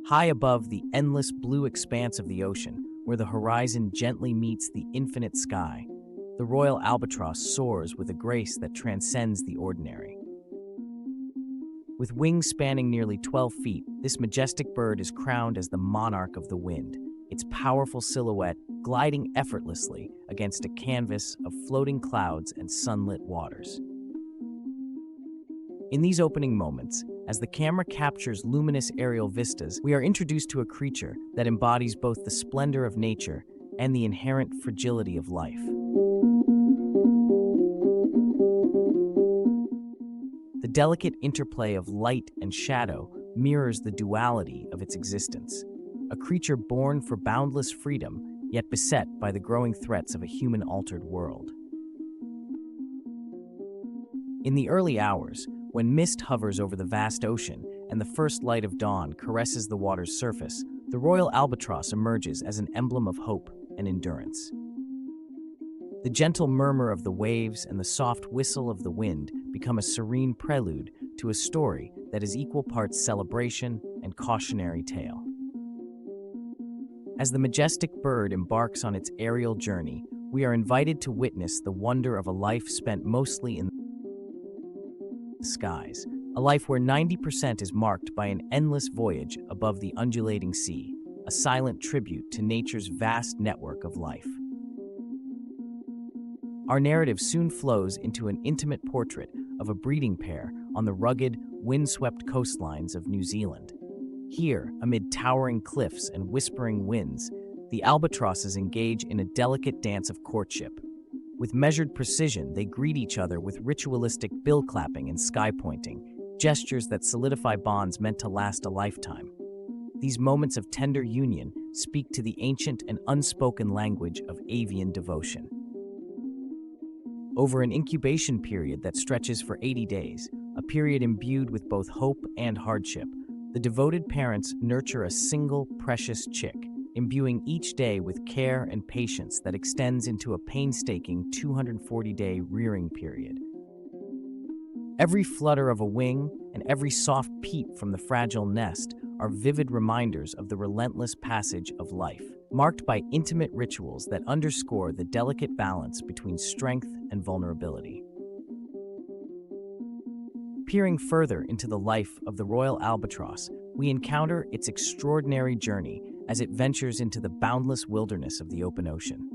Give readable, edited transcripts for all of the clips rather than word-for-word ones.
high above the endless blue expanse of the ocean, where the horizon gently meets the infinite sky. The royal albatross soars with a grace that transcends the ordinary. With wings spanning nearly 12 feet, this majestic bird is crowned as the monarch of the wind, its powerful silhouette gliding effortlessly against a canvas of floating clouds and sunlit waters. In these opening moments, as the camera captures luminous aerial vistas, we are introduced to a creature that embodies both the splendor of nature and the inherent fragility of life. The delicate interplay of light and shadow mirrors the duality of its existence, a creature born for boundless freedom, yet beset by the growing threats of a human-altered world. In the early hours, when mist hovers over the vast ocean and the first light of dawn caresses the water's surface, the royal albatross emerges as an emblem of hope and endurance. The gentle murmur of the waves and the soft whistle of the wind become a serene prelude to a story that is equal parts celebration and cautionary tale. As the majestic bird embarks on its aerial journey, we are invited to witness the wonder of a life spent mostly in the skies, a life where 90% is marked by an endless voyage above the undulating sea, a silent tribute to nature's vast network of life. Our narrative soon flows into an intimate portrait of a breeding pair on the rugged, windswept coastlines of New Zealand. Here, amid towering cliffs and whispering winds, the albatrosses engage in a delicate dance of courtship. With measured precision, they greet each other with ritualistic bill clapping and sky pointing, gestures that solidify bonds meant to last a lifetime. These moments of tender union speak to the ancient and unspoken language of avian devotion. Over an incubation period that stretches for 80 days, a period imbued with both hope and hardship, the devoted parents nurture a single, precious chick, imbuing each day with care and patience that extends into a painstaking 240-day rearing period. Every flutter of a wing and every soft peep from the fragile nest are vivid reminders of the relentless passage of life, marked by intimate rituals that underscore the delicate balance between strength and vulnerability. Peering further into the life of the royal albatross, we encounter its extraordinary journey as it ventures into the boundless wilderness of the open ocean.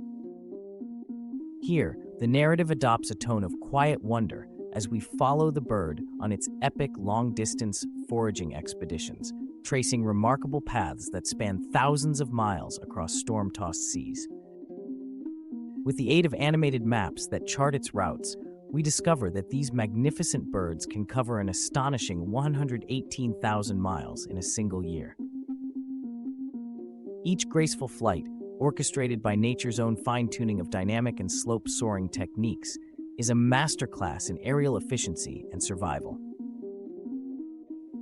Here, the narrative adopts a tone of quiet wonder as we follow the bird on its epic long-distance foraging expeditions, tracing remarkable paths that span thousands of miles across storm-tossed seas. With the aid of animated maps that chart its routes, we discover that these magnificent birds can cover an astonishing 118,000 miles in a single year. Each graceful flight, orchestrated by nature's own fine-tuning of dynamic and slope-soaring techniques, is a masterclass in aerial efficiency and survival.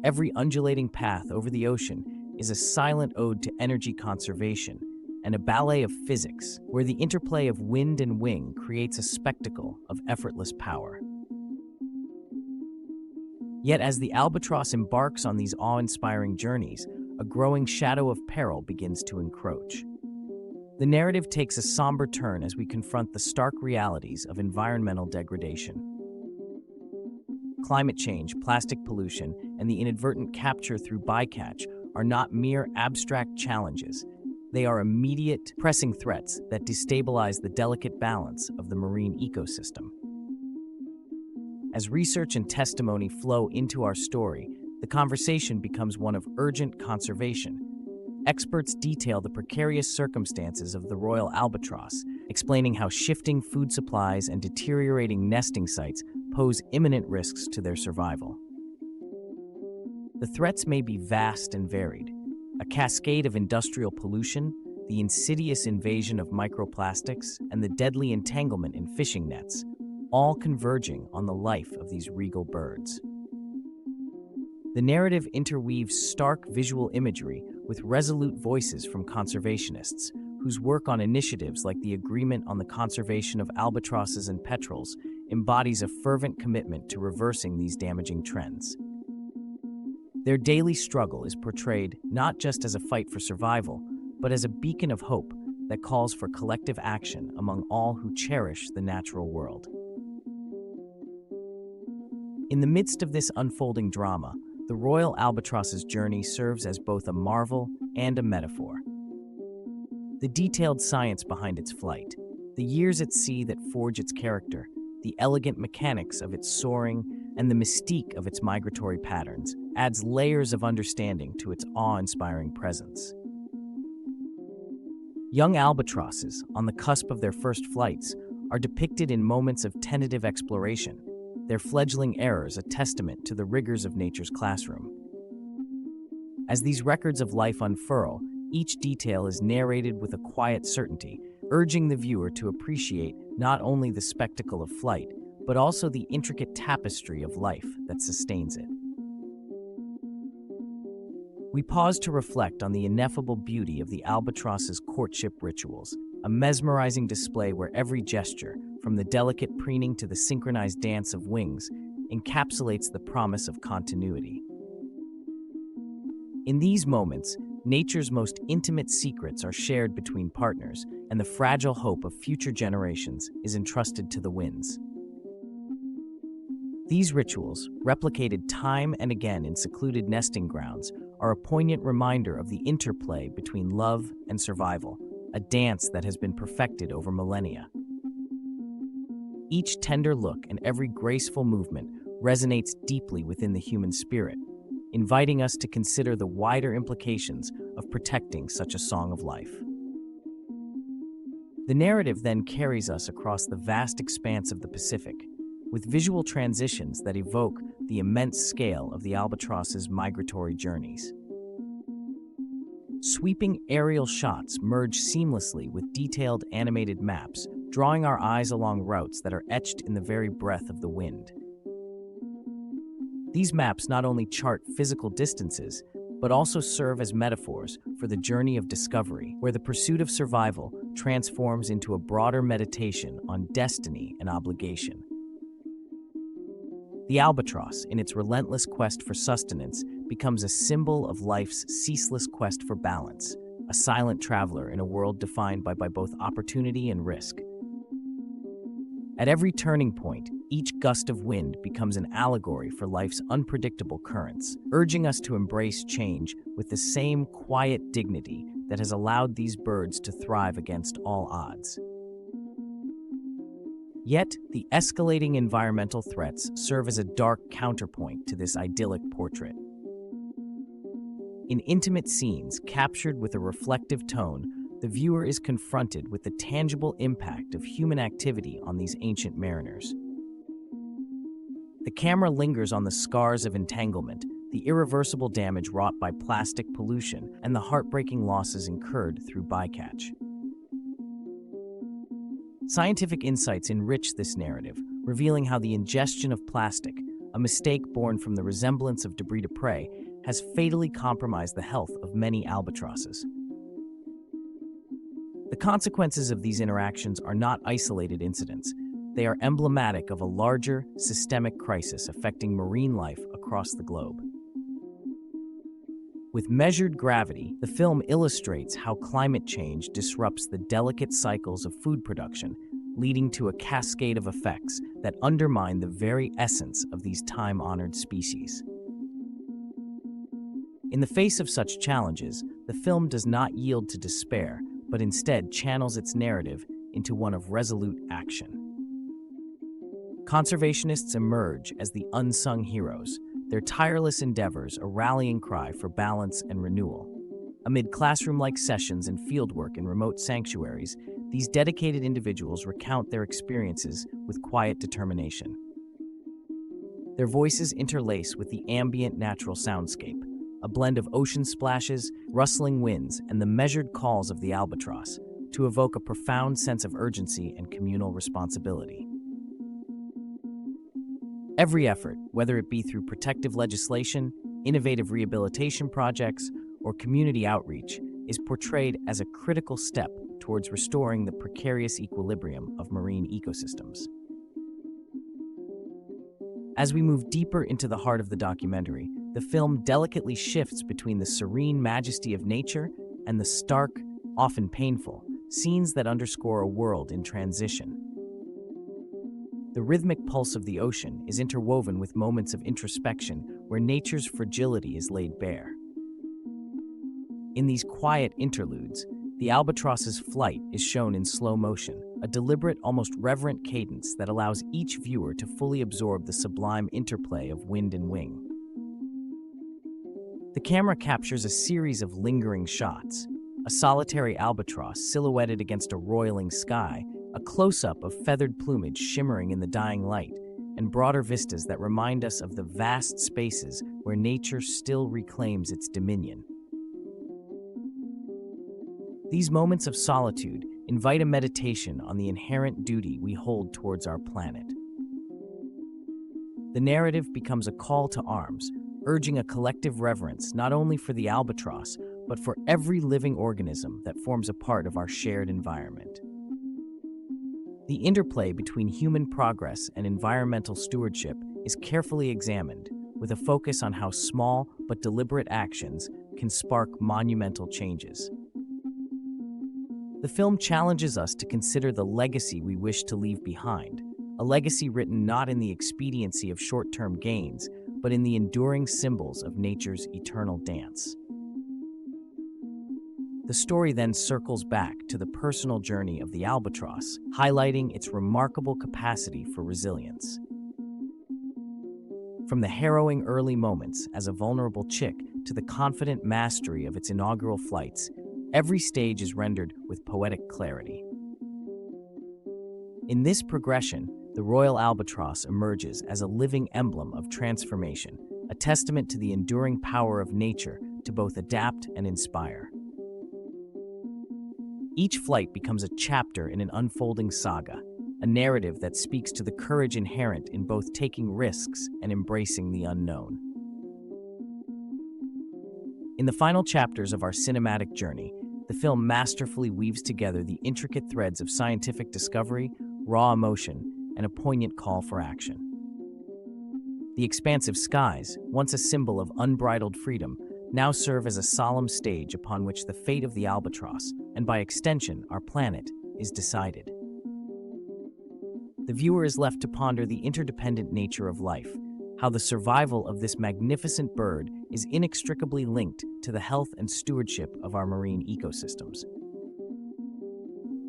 Every undulating path over the ocean is a silent ode to energy conservation and a ballet of physics, where the interplay of wind and wing creates a spectacle of effortless power. Yet as the albatross embarks on these awe-inspiring journeys, a growing shadow of peril begins to encroach. The narrative takes a somber turn as we confront the stark realities of environmental degradation. Climate change, plastic pollution, and the inadvertent capture through bycatch are not mere abstract challenges. They are immediate, pressing threats that destabilize the delicate balance of the marine ecosystem. As research and testimony flow into our story, the conversation becomes one of urgent conservation. Experts detail the precarious circumstances of the royal albatross, explaining how shifting food supplies and deteriorating nesting sites pose imminent risks to their survival. The threats may be vast and varied. A cascade of industrial pollution, the insidious invasion of microplastics, and the deadly entanglement in fishing nets, all converging on the life of these regal birds. The narrative interweaves stark visual imagery with resolute voices from conservationists, whose work on initiatives like the Agreement on the Conservation of Albatrosses and Petrels embodies a fervent commitment to reversing these damaging trends. Their daily struggle is portrayed not just as a fight for survival, but as a beacon of hope that calls for collective action among all who cherish the natural world. In the midst of this unfolding drama, the Royal Albatross's journey serves as both a marvel and a metaphor. The detailed science behind its flight, the years at sea that forge its character, the elegant mechanics of its soaring, and the mystique of its migratory patterns adds layers of understanding to its awe-inspiring presence. Young albatrosses, on the cusp of their first flights, are depicted in moments of tentative exploration, their fledgling errors a testament to the rigors of nature's classroom. As these records of life unfurl, each detail is narrated with a quiet certainty, urging the viewer to appreciate not only the spectacle of flight, but also the intricate tapestry of life that sustains it. We pause to reflect on the ineffable beauty of the albatross's courtship rituals, a mesmerizing display where every gesture, from the delicate preening to the synchronized dance of wings, encapsulates the promise of continuity. In these moments, nature's most intimate secrets are shared between partners, and the fragile hope of future generations is entrusted to the winds. These rituals, replicated time and again in secluded nesting grounds, are a poignant reminder of the interplay between love and survival, a dance that has been perfected over millennia. Each tender look and every graceful movement resonates deeply within the human spirit, inviting us to consider the wider implications of protecting such a song of life. The narrative then carries us across the vast expanse of the Pacific, with visual transitions that evoke the immense scale of the albatross's migratory journeys. Sweeping aerial shots merge seamlessly with detailed animated maps, drawing our eyes along routes that are etched in the very breath of the wind. These maps not only chart physical distances, but also serve as metaphors for the journey of discovery, where the pursuit of survival transforms into a broader meditation on destiny and obligation. The albatross, in its relentless quest for sustenance, becomes a symbol of life's ceaseless quest for balance, a silent traveler in a world defined by both opportunity and risk. At every turning point, each gust of wind becomes an allegory for life's unpredictable currents, urging us to embrace change with the same quiet dignity that has allowed these birds to thrive against all odds. Yet, the escalating environmental threats serve as a dark counterpoint to this idyllic portrait. In intimate scenes captured with a reflective tone, the viewer is confronted with the tangible impact of human activity on these ancient mariners. The camera lingers on the scars of entanglement, the irreversible damage wrought by plastic pollution, and the heartbreaking losses incurred through bycatch. Scientific insights enrich this narrative, revealing how the ingestion of plastic, a mistake born from the resemblance of debris to prey, has fatally compromised the health of many albatrosses. The consequences of these interactions are not isolated incidents. They are emblematic of a larger, systemic crisis affecting marine life across the globe. With measured gravity, the film illustrates how climate change disrupts the delicate cycles of food production, leading to a cascade of effects that undermine the very essence of these time-honored species. In the face of such challenges, the film does not yield to despair, but instead channels its narrative into one of resolute action. Conservationists emerge as the unsung heroes, their tireless endeavors a rallying cry for balance and renewal. Amid classroom-like sessions and fieldwork in remote sanctuaries, these dedicated individuals recount their experiences with quiet determination. Their voices interlace with the ambient natural soundscape, a blend of ocean splashes, rustling winds, and the measured calls of the albatross, to evoke a profound sense of urgency and communal responsibility. Every effort, whether it be through protective legislation, innovative rehabilitation projects, or community outreach, is portrayed as a critical step towards restoring the precarious equilibrium of marine ecosystems. As we move deeper into the heart of the documentary, The film delicately shifts between the serene majesty of nature and the stark, often painful, scenes that underscore a world in transition. The rhythmic pulse of the ocean is interwoven with moments of introspection where nature's fragility is laid bare. In these quiet interludes, the albatross's flight is shown in slow motion, a deliberate, almost reverent cadence that allows each viewer to fully absorb the sublime interplay of wind and wing. The camera captures a series of lingering shots: a solitary albatross silhouetted against a roiling sky, a close-up of feathered plumage shimmering in the dying light, and broader vistas that remind us of the vast spaces where nature still reclaims its dominion. These moments of solitude invite a meditation on the inherent duty we hold towards our planet. The narrative becomes a call to arms, urging a collective reverence not only for the albatross, but for every living organism that forms a part of our shared environment. The interplay between human progress and environmental stewardship is carefully examined, with a focus on how small but deliberate actions can spark monumental changes. The film challenges us to consider the legacy we wish to leave behind, a legacy written not in the expediency of short-term gains, but in the enduring symbols of nature's eternal dance. The story then circles back to the personal journey of the albatross, highlighting its remarkable capacity for resilience. From the harrowing early moments as a vulnerable chick to the confident mastery of its inaugural flights, every stage is rendered with poetic clarity. In this progression, the Royal Albatross emerges as a living emblem of transformation, a testament to the enduring power of nature to both adapt and inspire. Each flight becomes a chapter in an unfolding saga, a narrative that speaks to the courage inherent in both taking risks and embracing the unknown. In the final chapters of our cinematic journey, the film masterfully weaves together the intricate threads of scientific discovery, raw emotion, and a poignant call for action. The expansive skies, once a symbol of unbridled freedom, now serve as a solemn stage upon which the fate of the albatross, and by extension our planet, is decided. The viewer is left to ponder the interdependent nature of life, how the survival of this magnificent bird is inextricably linked to the health and stewardship of our marine ecosystems.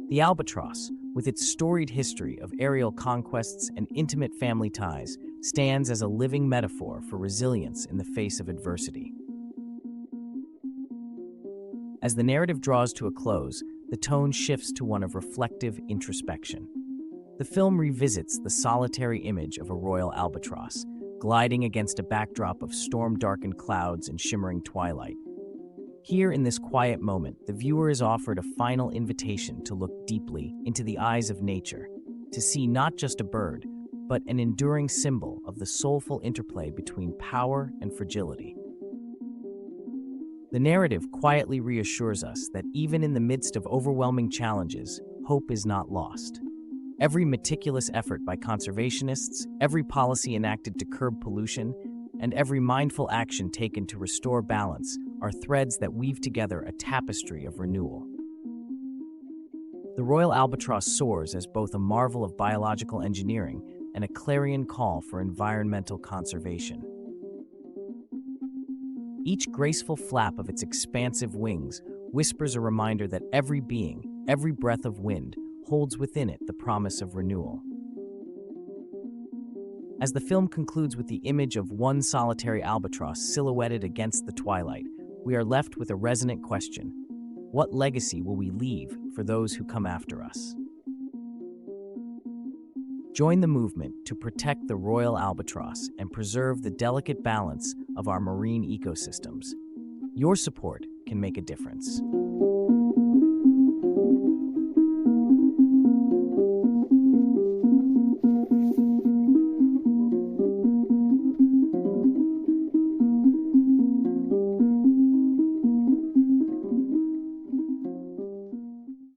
The albatross, with its storied history of aerial conquests and intimate family ties, stands as a living metaphor for resilience in the face of adversity. As the narrative draws to a close, the tone shifts to one of reflective introspection. The film revisits the solitary image of a royal albatross, gliding against a backdrop of storm-darkened clouds and shimmering twilight. Here, in this quiet moment, the viewer is offered a final invitation to look deeply into the eyes of nature, to see not just a bird, but an enduring symbol of the soulful interplay between power and fragility. The narrative quietly reassures us that even in the midst of overwhelming challenges, hope is not lost. Every meticulous effort by conservationists, every policy enacted to curb pollution, and every mindful action taken to restore balance are threads that weave together a tapestry of renewal. The Royal Albatross soars as both a marvel of biological engineering and a clarion call for environmental conservation. Each graceful flap of its expansive wings whispers a reminder that every being, every breath of wind, holds within it the promise of renewal. As the film concludes with the image of one solitary albatross silhouetted against the twilight, we are left with a resonant question: what legacy will we leave for those who come after us? Join the movement to protect the Royal Albatross and preserve the delicate balance of our marine ecosystems. Your support can make a difference.